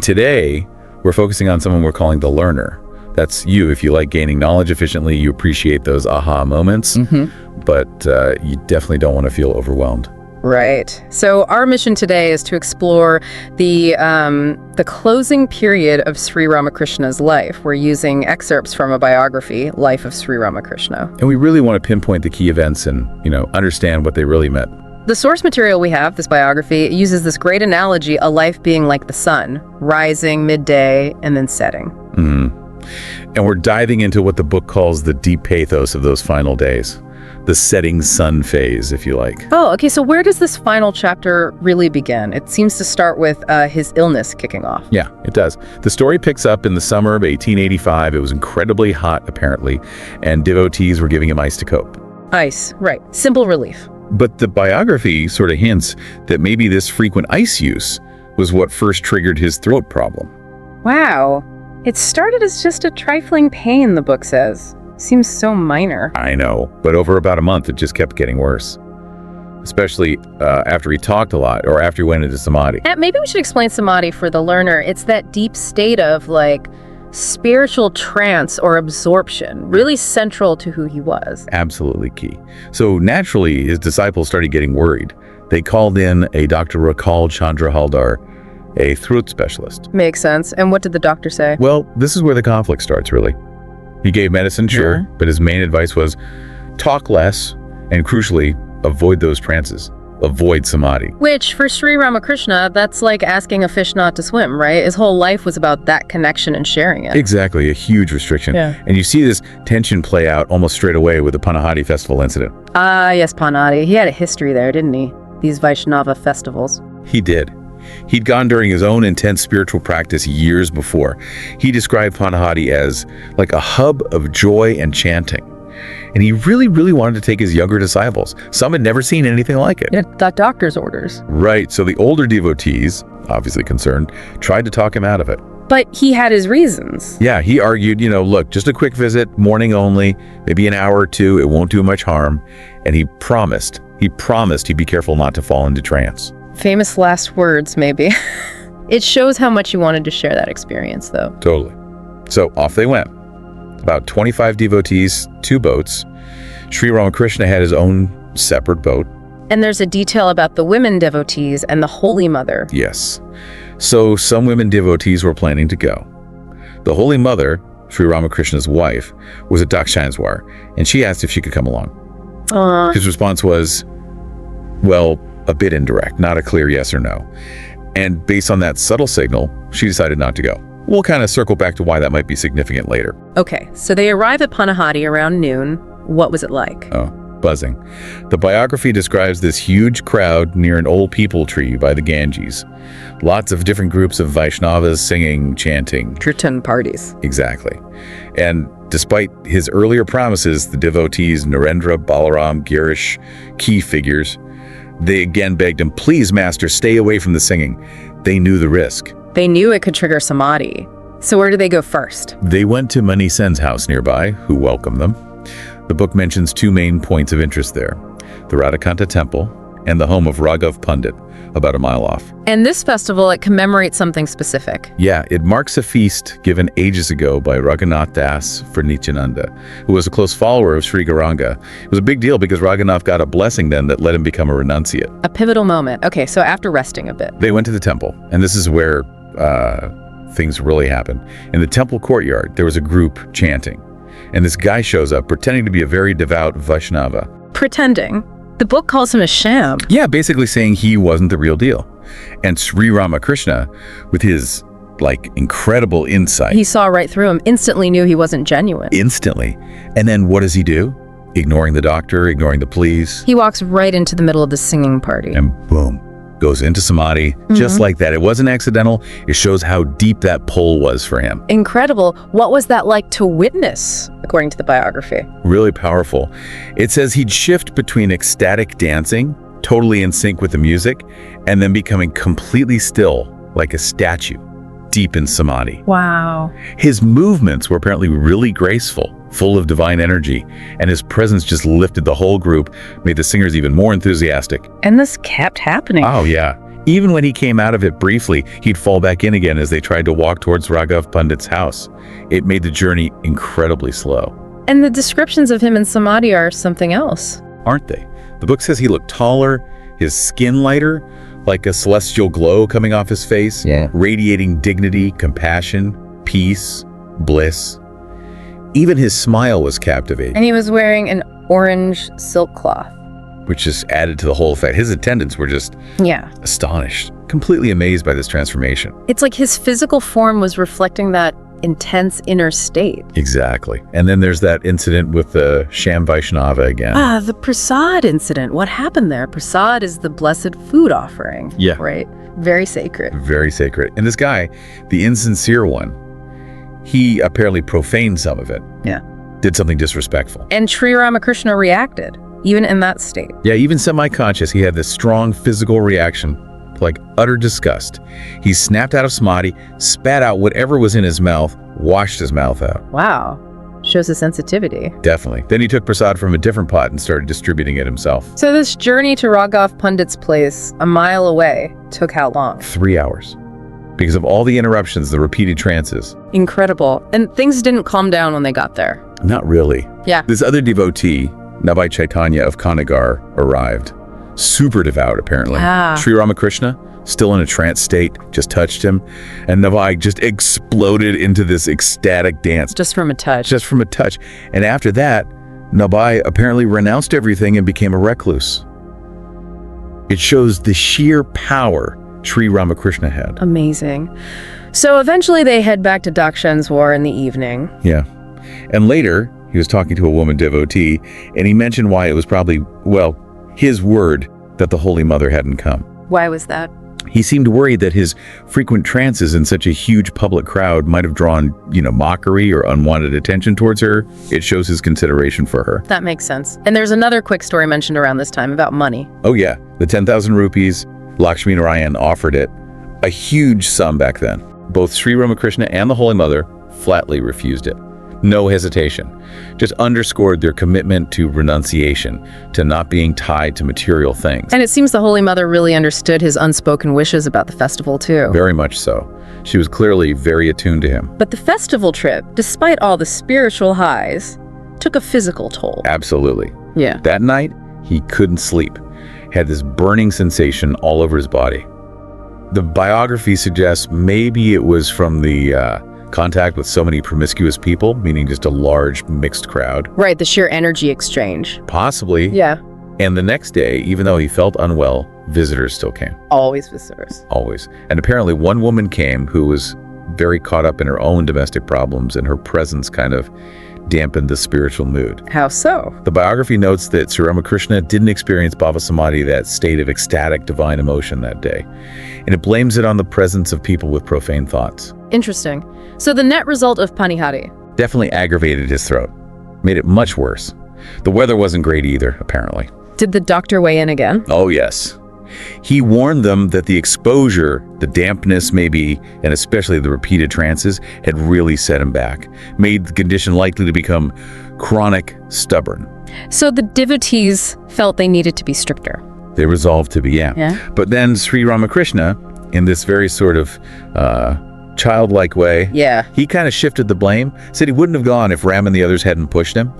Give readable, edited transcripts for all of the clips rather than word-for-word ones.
Today, we're focusing on someone we're calling the learner. That's you. If you like gaining knowledge efficiently, you appreciate those aha moments, but you definitely don't want to feel overwhelmed. Right. So our mission today is to explore the closing period of Sri Rama-Krishna's life. We're using excerpts from a biography, Life of Sri Rama-Krishna. And we really want to pinpoint the key events and, understand what they really meant. The source material we have, this biography, uses this great analogy, a life being like the sun, rising midday and then setting. And we're diving into what the book calls the deep pathos of those final days. The setting sun phase, if you like. Oh, okay. So where does this final chapter really begin? It seems to start with his illness kicking off. Yeah, it does. The story picks up in the summer of 1885. It was incredibly hot, apparently, and devotees were giving him ice to cope. Ice, right. Simple relief. But the biography sort of hints that maybe this frequent ice use was what first triggered his throat problem. Wow. It started as just a trifling pain, the book says. Seems so minor. I know, but over about a month, it just kept getting worse. Especially after he talked a lot or after he went into Samadhi. Maybe we should explain Samadhi for the learner. It's that deep state of spiritual trance or absorption, really central to who he was. Absolutely key. So naturally, his disciples started getting worried. They called in a Dr. Rakal Chandra Haldar, a throat specialist. Makes sense. And what did the doctor say? Well, this is where the conflict starts, really. He gave medicine, sure, but his main advice was talk less and, crucially, avoid those trances. Avoid Samadhi. Which, for Sri Rama-Krishna, that's like asking a fish not to swim, right? His whole life was about that connection and sharing it. Exactly, a huge restriction. Yeah. And you see this tension play out almost straight away with the Panihati festival incident. Yes, Panihati. He had a history there, didn't he? These Vaishnava festivals. He did. He'd gone during his own intense spiritual practice years before. He described Panihati as like a hub of joy and chanting. And he really, really wanted to take his younger disciples. Some had never seen anything like it. Yeah, that doctor's orders. Right, so the older devotees, obviously concerned, tried to talk him out of it. But he had his reasons. Yeah, he argued, look, just a quick visit, morning only, maybe an hour or two, it won't do much harm. And he promised he'd be careful not to fall into trance. Famous last words, maybe. It shows how much he wanted to share that experience, though. Totally. So off they went. About 25 devotees, 2 boats. Sri Rama-Krishna had his own separate boat. And there's a detail about the women devotees and the Holy Mother. Yes. So some women devotees were planning to go. The Holy Mother, Sri Rama-Krishna's wife, was at Dakshineswar, and she asked if she could come along. His response was, well, a bit indirect, not a clear yes or no. And based on that subtle signal, she decided not to go. We'll kind of circle back to why that might be significant later. Okay, so they arrive at Panihati around noon. What was it like? Oh, buzzing. The biography describes this huge crowd near an old peepal tree by the Ganges. Lots of different groups of Vaishnavas singing, chanting. Kirtan parties. Exactly. And despite his earlier promises, the devotees Narendra, Balaram, Girish, key figures, they again begged him, please, master, stay away from the singing. They knew the risk. They knew it could trigger Samadhi. So where do they go first? They went to Mani Sen's house nearby, who welcomed them. The book mentions 2 main points of interest there, the Radhakanta temple and the home of Raghav Pandit, about a mile off. And this festival, it commemorates something specific. Yeah, it marks a feast given ages ago by Raghunath Das for Nityananda, who was a close follower of Sri Gauranga. It was a big deal because Raghunath got a blessing then that let him become a renunciate. A pivotal moment. Okay, so after resting a bit. They went to the temple, and this is where things really happened. In the temple courtyard, there was a group chanting, and this guy shows up pretending to be a very devout Vaishnava. Pretending? The book calls him a sham. Yeah, basically saying he wasn't the real deal. And Sri Rama-Krishna, with his, incredible insight. He saw right through him, instantly knew he wasn't genuine. Instantly. And then what does he do? Ignoring the doctor, ignoring the pleas. He walks right into the middle of the singing party. And boom, goes into Samadhi, just like that. It wasn't accidental. It shows how deep that pull was for him. Incredible. What was that like to witness, according to the biography? Really powerful. It says he'd shift between ecstatic dancing, totally in sync with the music, and then becoming completely still, like a statue, deep in Samadhi. Wow. His movements were apparently really graceful, full of divine energy, and his presence just lifted the whole group, made the singers even more enthusiastic. And this kept happening. Oh, yeah. Even when he came out of it briefly, he'd fall back in again as they tried to walk towards Raghav Pandit's house. It made the journey incredibly slow. And the descriptions of him in Samadhi are something else. Aren't they? The book says he looked taller, his skin lighter, like a celestial glow coming off his face, radiating dignity, compassion, peace, bliss. Even his smile was captivating. And he was wearing an orange silk cloth, which just added to the whole effect. His attendants were just astonished, completely amazed by this transformation. It's like his physical form was reflecting that intense inner state. Exactly. And then there's that incident with the sham Vaishnava again. The prasad incident. What happened there? Prasad is the blessed food offering. Yeah. Right? Very sacred. Very sacred. And this guy, the insincere one, he apparently profaned some of it. Yeah. Did something disrespectful. And Sri Rama-Krishna reacted, even in that state. Yeah, even semi-conscious, he had this strong physical reaction, like utter disgust. He snapped out of Samadhi, spat out whatever was in his mouth, washed his mouth out. Wow. Shows a sensitivity. Definitely. Then he took prasad from a different pot and started distributing it himself. So this journey to Raghav Pandit's place, a mile away, took how long? 3 hours. Because of all the interruptions, the repeated trances. Incredible. And things didn't calm down when they got there. Not really. Yeah. This other devotee, Navai Chaitanya of Kanagar, arrived. Super devout, apparently. Sri Rama-Krishna, still in a trance state, just touched him. And Navai just exploded into this ecstatic dance. Just from a touch. Just from a touch. And after that, Navai apparently renounced everything and became a recluse. It shows the sheer power Sri Rama-Krishna had. Amazing. So eventually they head back to Dakshineswar in the evening. Yeah. And later, he was talking to a woman devotee, and he mentioned why it was probably, well, his word that the Holy Mother hadn't come. Why was that? He seemed worried that his frequent trances in such a huge public crowd might have drawn, mockery or unwanted attention towards her. It shows his consideration for her. That makes sense. And there's another quick story mentioned around this time about money. Oh yeah, the 10,000 rupees, Lakshmi Narayan offered it, a huge sum back then. Both Sri Rama-Krishna and the Holy Mother flatly refused it. No hesitation. Just underscored their commitment to renunciation, to not being tied to material things. And it seems the Holy Mother really understood his unspoken wishes about the festival too. Very much so. She was clearly very attuned to him. But the festival trip, despite all the spiritual highs, took a physical toll. Absolutely. Yeah. That night, he couldn't sleep. Had this burning sensation all over his body. The biography suggests maybe it was from the contact with so many promiscuous people, meaning just a large mixed crowd. Right, the sheer energy exchange. Possibly. Yeah. And the next day, even though he felt unwell, visitors still came. Always visitors. Always. And apparently one woman came who was very caught up in her own domestic problems, and her presence kind of dampened the spiritual mood. How so? The biography notes that Sri Rama-Krishna didn't experience Bhava Samadhi, that state of ecstatic divine emotion that day. And it blames it on the presence of people with profane thoughts. Interesting. So the net result of Panihati? Definitely aggravated his throat. Made it much worse. The weather wasn't great either, apparently. Did the doctor weigh in again? Oh, yes. He warned them that the exposure, the dampness maybe, and especially the repeated trances, had really set him back, made the condition likely to become chronic, stubborn. So the devotees felt they needed to be stricter. They resolved to be, yeah. But then Sri Rama-Krishna, in this very sort of childlike way, he kind of shifted the blame, said he wouldn't have gone if Ram and the others hadn't pushed him.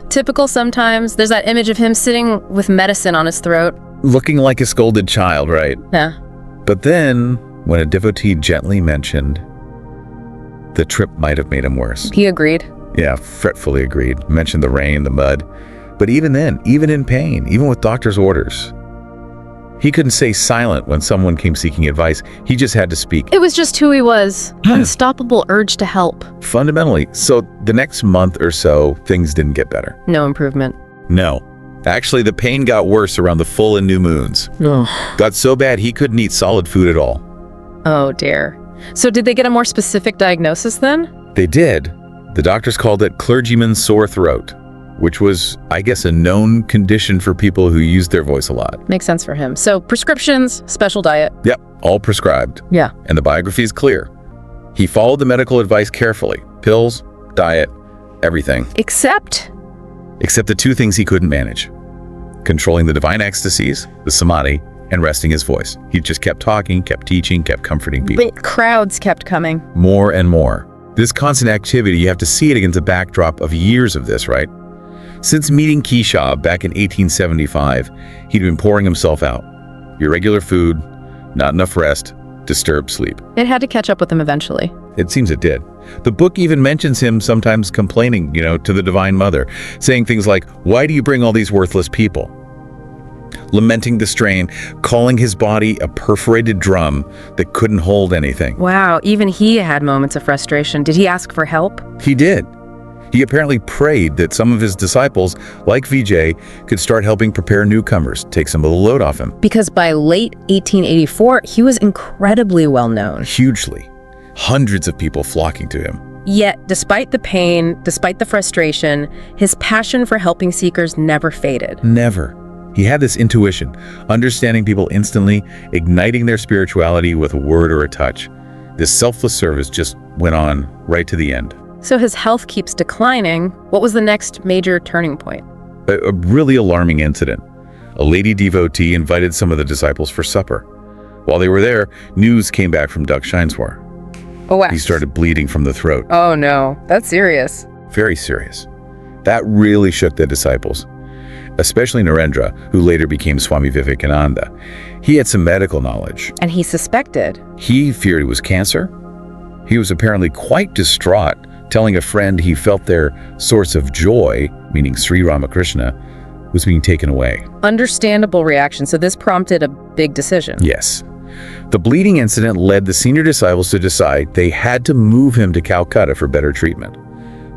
Typical sometimes. There's that image of him sitting with medicine on his throat. Looking like a scolded child, right? Yeah. But then, when a devotee gently mentioned the trip might have made him worse. He agreed? Yeah, fretfully agreed. Mentioned the rain, the mud. But even then, even in pain, even with doctor's orders, he couldn't stay silent when someone came seeking advice. He just had to speak. It was just who he was. Unstoppable urge to help. Fundamentally. So the next month or so, things didn't get better. No improvement. No. Actually, the pain got worse around the full and new moons. Got so bad he couldn't eat solid food at all. Oh dear. So did they get a more specific diagnosis then? They did. The doctors called it clergyman's sore throat, which was, I guess, a known condition for people who used their voice a lot. Makes sense for him. So prescriptions, special diet. Yep, all prescribed. Yeah. And the biography is clear. He followed the medical advice carefully. Pills, diet, everything. Except the two things he couldn't manage. Controlling the divine ecstasies, the Samadhi, and resting his voice. He just kept talking, kept teaching, kept comforting people. But crowds kept coming. More and more. This constant activity, you have to see it against the backdrop of years of this, right? Since meeting Keshav back in 1875, he'd been pouring himself out. Irregular food, not enough rest, disturbed sleep. It had to catch up with him eventually. It seems it did. The book even mentions him sometimes complaining, to the Divine Mother, saying things like, "Why do you bring all these worthless people?" Lamenting the strain, calling his body a perforated drum that couldn't hold anything. Wow, even he had moments of frustration. Did he ask for help? He did. He apparently prayed that some of his disciples, like Vijay, could start helping prepare newcomers, take some of the load off him. Because by late 1884, he was incredibly well known. Hugely. Hundreds of people flocking to him. Yet, despite the pain, despite the frustration, his passion for helping seekers never faded. Never. He had this intuition, understanding people instantly, igniting their spirituality with a word or a touch. This selfless service just went on right to the end. So his health keeps declining. What was the next major turning point? A really alarming incident. A lady devotee invited some of the disciples for supper. While they were there, news came back from Dakshineswar. Oh, wow. He started bleeding from the throat. Oh, no. That's serious. Very serious. That really shook the disciples, especially Narendra, who later became Swami Vivekananda. He had some medical knowledge. And he suspected. He feared it was cancer. He was apparently quite distraught, telling a friend he felt their source of joy, meaning Sri Rama-Krishna, was being taken away. Understandable reaction. So this prompted a big decision. Yes. The bleeding incident led the senior disciples to decide they had to move him to Calcutta for better treatment.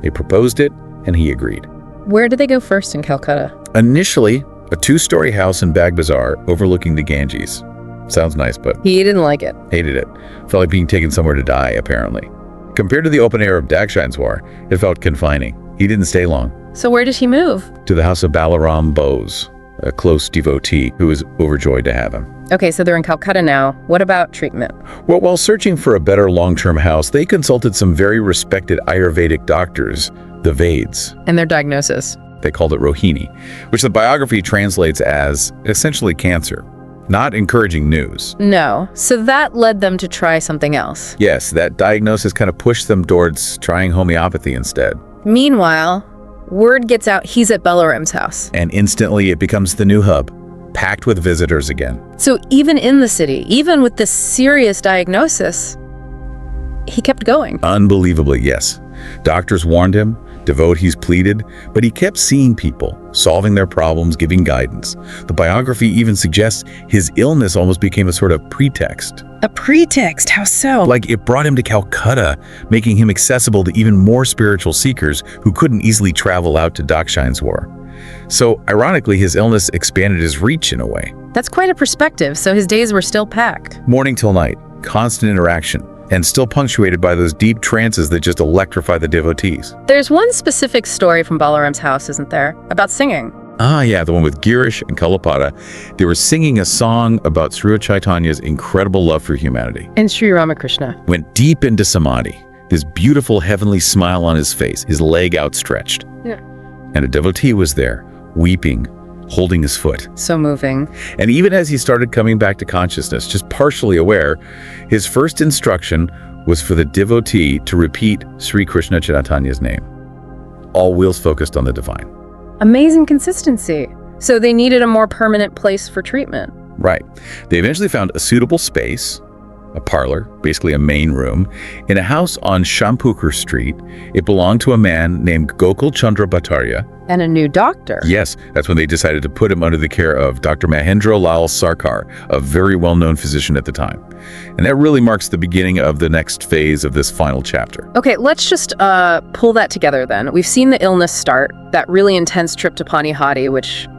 They proposed it, and he agreed. Where did they go first in Calcutta? Initially, a 2-story house in Bag Bazaar overlooking the Ganges. Sounds nice, but He didn't like it. hated it. Felt like being taken somewhere to die, apparently. Compared to the open air of Dakshineswar, it felt confining. He didn't stay long. So where did he move? To the house of Balaram Bose, a close devotee who was overjoyed to have him. Okay, so they're in Calcutta now. What about treatment? Well, while searching for a better long-term house, they consulted some very respected Ayurvedic doctors, the Veds. And their diagnosis? They called it Rohini, which the biography translates as essentially cancer. Not encouraging news. No. So that led them to try something else. Yes, that diagnosis kind of pushed them towards trying homeopathy instead. Meanwhile, word gets out he's at Balaram's house. And instantly it becomes the new hub, packed with visitors again. So even in the city, even with this serious diagnosis, he kept going. Unbelievably, yes. Doctors warned him, devotees pleaded, but he kept seeing people, solving their problems, giving guidance. The biography even suggests his illness almost became a sort of pretext. A pretext? How so? Like it brought him to Calcutta, making him accessible to even more spiritual seekers who couldn't easily travel out to Dakshineswar. So, ironically, his illness expanded his reach in a way. That's quite a perspective. So his days were still packed. Morning till night, constant interaction, and still punctuated by those deep trances that just electrify the devotees. There's one specific story from Balaram's house, isn't there? About singing. Ah, yeah, the one with Girish and Kalapada. They were singing a song about Sri Chaitanya's incredible love for humanity. And Sri Rama-Krishna. Went deep into Samadhi, this beautiful heavenly smile on his face, his leg outstretched. Yeah. And a devotee was there, weeping, holding his foot. So moving. And even as he started coming back to consciousness, just partially aware, his first instruction was for the devotee to repeat Sri Krishna Chaitanya's name. All wheels focused on the divine. Amazing consistency. So they needed a more permanent place for treatment. Right. They eventually found a suitable space, a parlor, basically a main room, in a house on Shampukar Street. It belonged to a man named Gokul Chandra Bhattaria. And a new doctor. Yes, that's when they decided to put him under the care of Dr. Mahendra Lal Sarkar, a very well-known physician at the time. And that really marks the beginning of the next phase of this final chapter. Okay, let's just pull that together then. We've seen the illness start, that really intense trip to Panihati, which,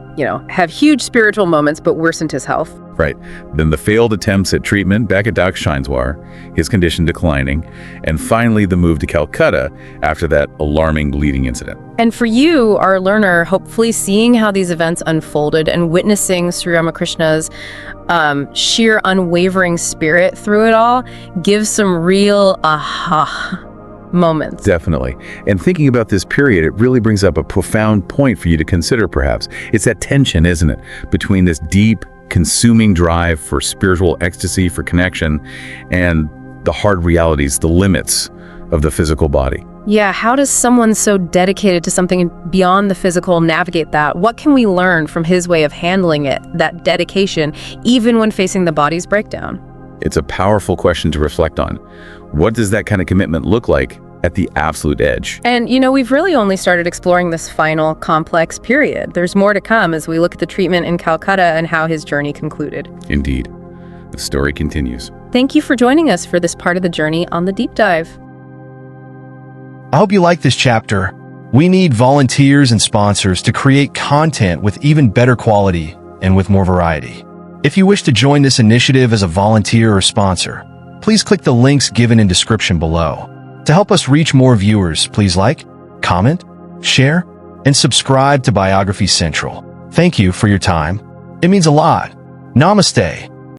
have huge spiritual moments but worsened his health. Right. Then the failed attempts at treatment back at Dakshineswar, his condition declining, and finally the move to Calcutta after that alarming bleeding incident. And for you, our learner, hopefully seeing how these events unfolded and witnessing Sri Ramakrishna's sheer unwavering spirit through it all gives some real aha moments. Definitely. And thinking about this period, it really brings up a profound point for you to consider, perhaps. It's that tension, isn't it, between this deep, consuming drive for spiritual ecstasy, for connection, and the hard realities, the limits of the physical body. Yeah, how does someone so dedicated to something beyond the physical navigate that? What can we learn from his way of handling it, that dedication, even when facing the body's breakdown? It's a powerful question to reflect on. What does that kind of commitment look like at the absolute edge? And, we've really only started exploring this final, complex period. There's more to come as we look at the treatment in Calcutta and how his journey concluded. Indeed. The story continues. Thank you for joining us for this part of the journey on the deep dive. I hope you like this chapter. We need volunteers and sponsors to create content with even better quality and with more variety. If you wish to join this initiative as a volunteer or sponsor, please click the links given in description below. To help us reach more viewers, please like, comment, share, and subscribe to Biography Central. Thank you for your time. It means a lot. Namaste.